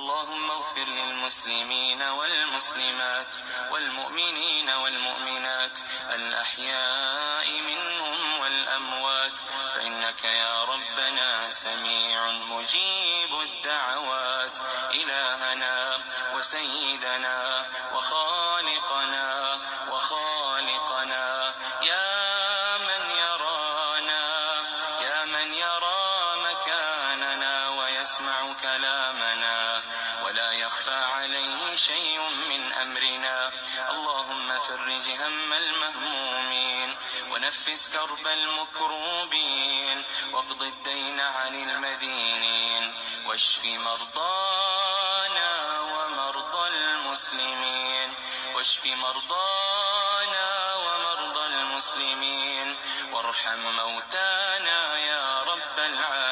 اللهم اغفر للمسلمين والمسلمات والمؤمنين والمؤمنات الأحياء منهم والأموات، فإنك يا ربنا سميع مجيب الدعوات. إلهنا وسيدنا وخالقنا يا من يرى مكاننا ويسمع كلامنا ولا يخفى عليه شيء من أمرنا، اللهم فرج هم المهمومين ونفس كرب المكروبين واقض الدين عن المدينين واشف مرضانا ومرضى المسلمين وارحم موتانا يا رب العالمين.